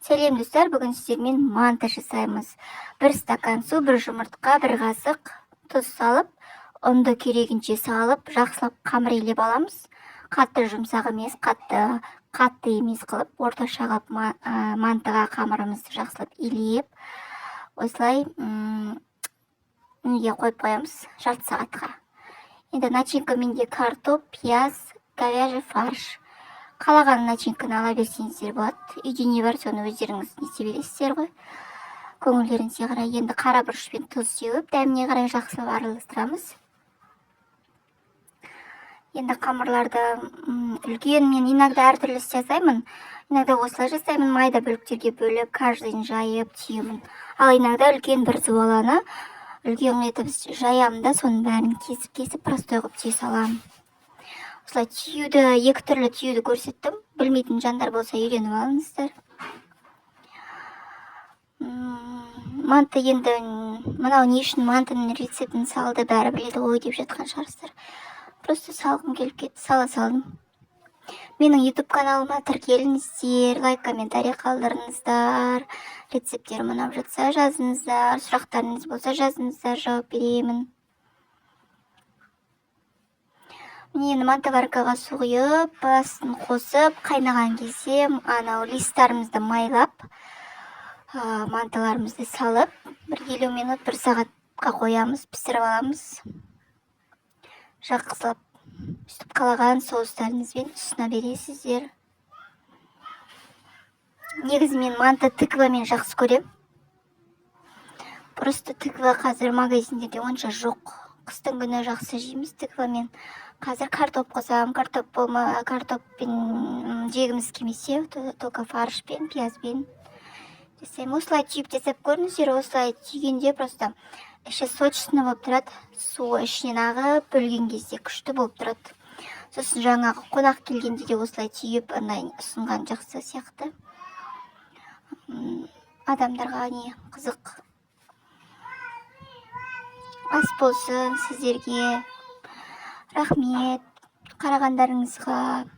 Сәлем достар, бүгін сіздермен манта жасаймыз. 1 стакан су, 1 жұмыртқа, 1 қасық тұз салып, ұнды керегінше салып, жақсылап қамыр илеп аламыз. Қатты жұмсақ емес, қатты емес қылып, орташа қылып мантаға қамырымызды жақсылап илеп, осылай неге қойып қоямыз, жарты сағатқа. Енді начинка менде картоп, пияз, говяжий фарш. Қалаған начинканы ала берсеңіздер болады. Үйде не бар, соны өздеріңіз не істей бересіздер ғой. Көңілдеріңізге қарай. Енді қара бұрыш пен тұз сеуіп, дәміне қарай жақсылап араластырамыз. Енді қамырларды үлкен, мен иногда әртүрлі жасаймын. Иногда осылай жасаймын, майда бөліктерге бөліп, каждыйын жайып түйемін. Ал иногда үлкен бір зуаланы үлкен етіп жаямын да, соның бәрін кесіп, простой қылып түйе саламын. Осылай түйуді, екі түрлі түйуді көрсеттім. Білмейтін жандар болса үйреніп алыңыздар. Манта енді, мынау не үшін мантаның рецептін салды, бәрі біледі ғой деп жатқан шығарсыздар. Просто салғым келіп кетті, сала салдым. Менің YouTube каналыма тіркеліңіздер, лайк, комментарий қалдырыңыздар. Рецепттер ұнап жатса жазыңыздар, сұрақтарыңыз болса жазыңыздар, жауап беремін. Мені мантаваркаға су құйып, басын қосып, қайнаған кезде анау листтарымызды майлап, манталарымызды салып, 50 минут, 1 сағатқа қоямыз, пісіріп аламыз. Жақсылап, үстіп қалаған соустарыңызбен үстіне бересіздер. Негізі мен манта тыквамен жақсы көрем. Просто тыква қазір магазиндерде онша жоқ. Қыстың күні жақсы жейміз тыквамен. Қазір картоп қосам, картоппен жегіміз келмесе, только фаршпен, пиязбен жасаймын. Осылай түйіп жасап көріңіздер, осылай түйгенде просто іші сочный болып тұрады, суы ішінен ағып, бөлген кезде күшті болып тұрады. Сосын жаңағы қонақ келгенде де осылай түйіп, ұсынған жақсы сияқты. Адамдарға не қызық. Ас болсын сіздерге. Рахмет қарағандарыңызға.